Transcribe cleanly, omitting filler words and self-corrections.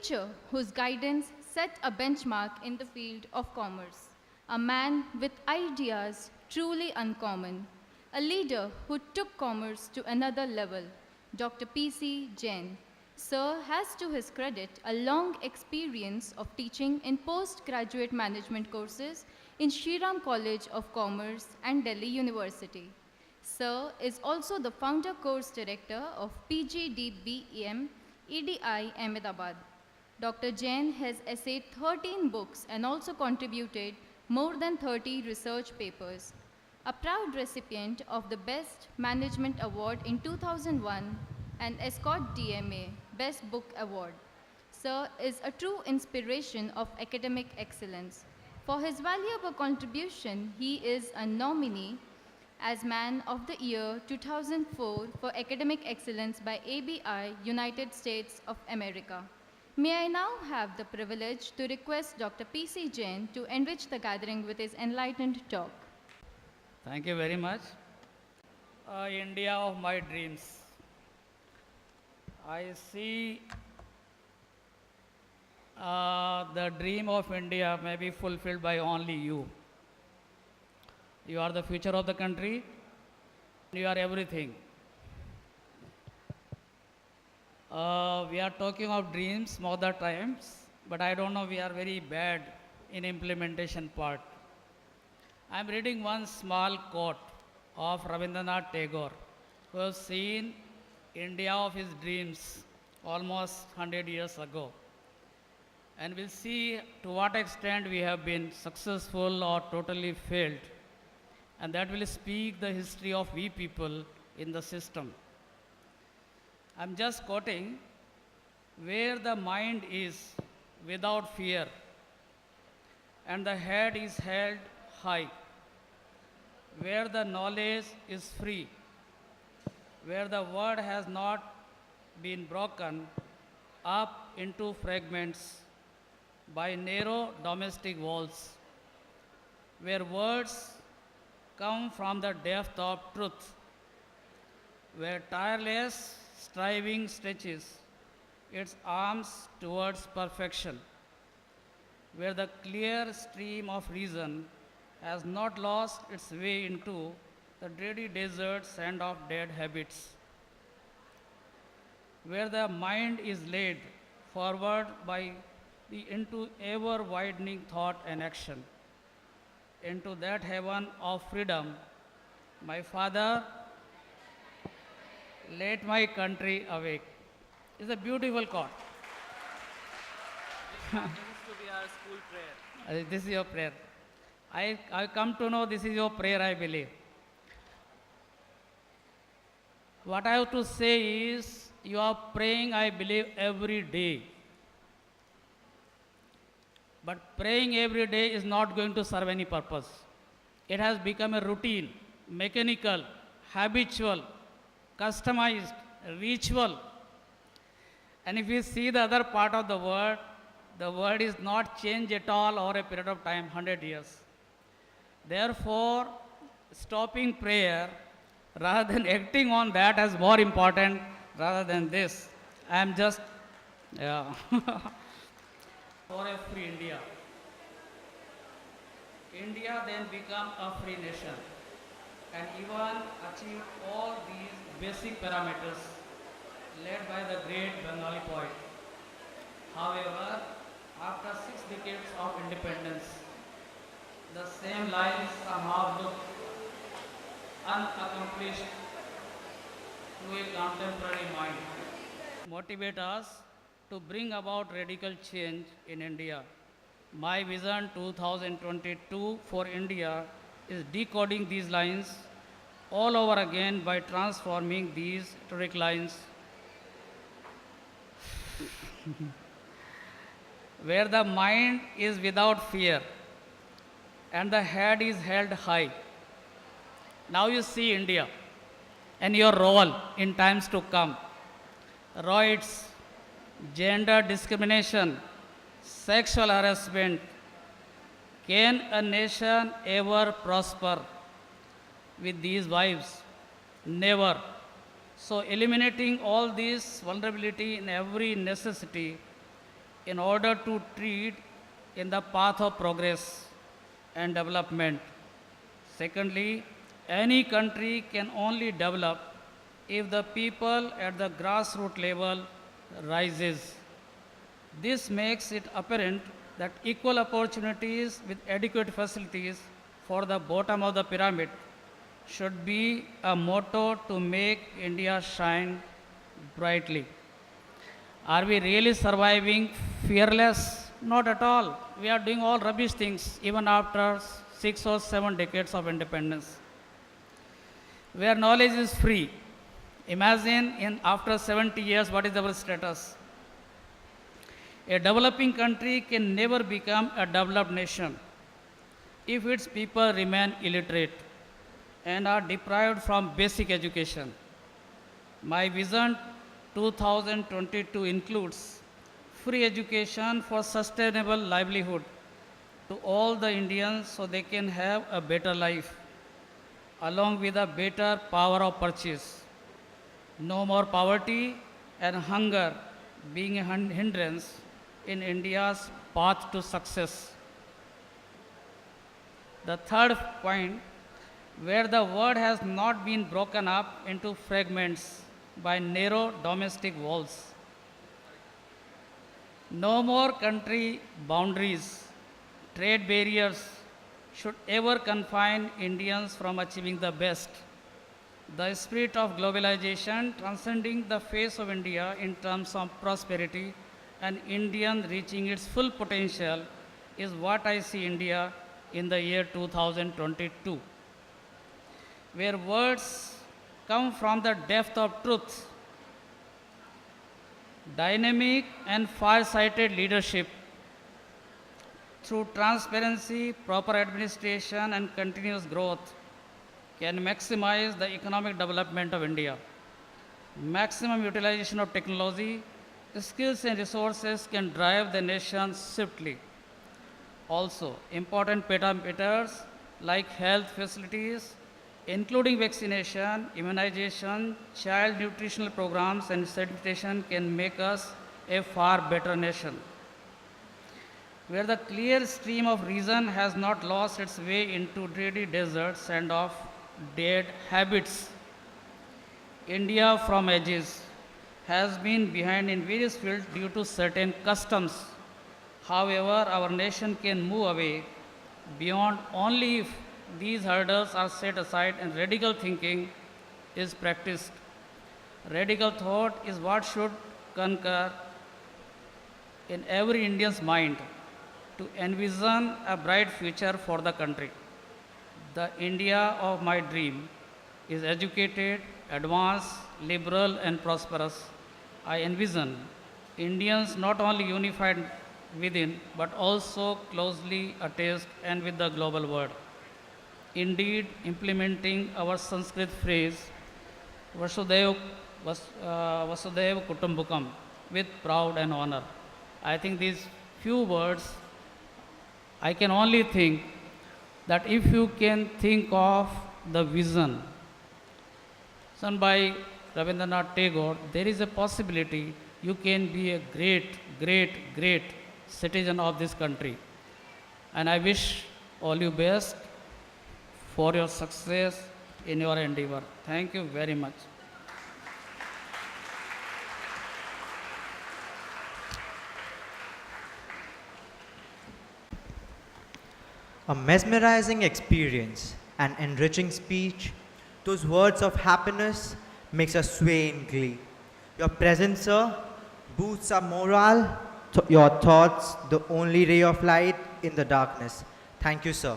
teacher whose guidance set a benchmark in the field of commerce, a man with ideas truly uncommon, a leader who took commerce to another level, Dr. P.C. Jain. Sir has to his credit a long experience of teaching in postgraduate management courses in Shriram College of Commerce and Delhi University. Sir is also the founder course director of PGDBEM EDI Ahmedabad. Dr. Jain has essayed 13 books and also contributed more than 30 research papers. A proud recipient of the Best Management Award in 2001 and Escort DMA Best Book Award. Sir is a true inspiration of academic excellence. For his valuable contribution, he is a nominee as Man of the Year 2004 for Academic Excellence by ABI, United States of America. May I now have the privilege to request Dr. P.C. Jain to enrich the gathering with his enlightened talk. Thank you very much. India of my dreams. I see the dream of India may be fulfilled by only you. You are the future of the country. You are everything. We are talking of dreams more the times, but I don't know, we are very bad in implementation part. I am reading one small quote of Rabindranath Tagore, who has seen India of his dreams almost 100 years ago. And we'll see to what extent we have been successful or totally failed. And that will speak the history of we people in the system. I'm just quoting, where the mind is without fear and the head is held high, where the knowledge is free, where the word has not been broken up into fragments by narrow domestic walls, where words come from the depth of truth, where tireless striving stretches its arms towards perfection, where the clear stream of reason has not lost its way into the dreary desert sand of dead habits, where the mind is led forward by into ever widening thought and action, into that heaven of freedom. My Father, let my country awake. It's a beautiful quote. This happens to be our school prayer. This is your prayer. I come to know this is your prayer, I believe. What I have to say is, you are praying, I believe, every day. But praying every day is not going to serve any purpose. It has become a routine, mechanical, habitual, customized, ritual. And if you see the other part of the word is not changed at all over a period of time, 100 years. Therefore, stopping prayer rather than acting on that as more important rather than this. I am just, yeah. For a free India. India then become a free nation and even achieve all these basic parameters led by the great Bengali poet. However, after 6 decades of independence, the same lies somehow look unaccomplished to a contemporary mind. Motivate us to bring about radical change in India. My vision 2022 for India is decoding these lines all over again by transforming these rhetoric lines where the mind is without fear and the head is held high. Now you see India and your role in times to come. Rights, gender discrimination, sexual harassment. Can a nation ever prosper with these vibes? Never. So eliminating all this vulnerability in every necessity in order to tread in the path of progress and development. Secondly, any country can only develop if the people at the grassroots level rises. This makes it apparent that equal opportunities with adequate facilities for the bottom of the pyramid should be a motto to make India shine brightly. Are we really surviving fearless? Not at all. We are doing all rubbish things even after 6 or 7 decades of independence. Where knowledge is free, imagine in after 70 years what is our status. A developing country can never become a developed nation if its people remain illiterate and are deprived from basic education. My vision 2022 includes free education for sustainable livelihood to all the Indians so they can have a better life, along with a better power of purchase. No more poverty and hunger being a hindrance in India's path to success. The third point, where the world has not been broken up into fragments by narrow domestic walls. No more country boundaries, trade barriers should ever confine Indians from achieving the best. The spirit of globalization transcending the face of India in terms of prosperity and Indian reaching its full potential is what I see India in the year 2022, where words come from the depth of truth. Dynamic and far-sighted leadership through transparency, proper administration, and continuous growth can maximize the economic development of India. Maximum utilization of technology, skills, and resources can drive the nation swiftly. Also, important parameters like health facilities, including vaccination, immunization, child nutritional programs, and sanitation can make us a far better nation. Where the clear stream of reason has not lost its way into dreary deserts and of dead habits. India from ages has been behind in various fields due to certain customs. However, our nation can move away beyond only if these hurdles are set aside and radical thinking is practiced. Radical thought is what should concur in every Indian's mind to envision a bright future for the country. The India of my dream is educated, advanced, liberal, and prosperous. I envision Indians not only unified within but also closely attached and with the global world. Indeed, implementing our Sanskrit phrase Vasudev Kutumbakam with proud and honor. I think these few words, I can only think that if you can think of the vision sung by Rabindranath Tagore, there is a possibility you can be a great, great, great citizen of this country. And I wish all you best for your success in your endeavor. Thank you very much. A mesmerizing experience, an enriching speech, those words of happiness makes us sway in glee. Your presence, sir, boosts our morale, your thoughts, the only ray of light in the darkness. Thank you, sir.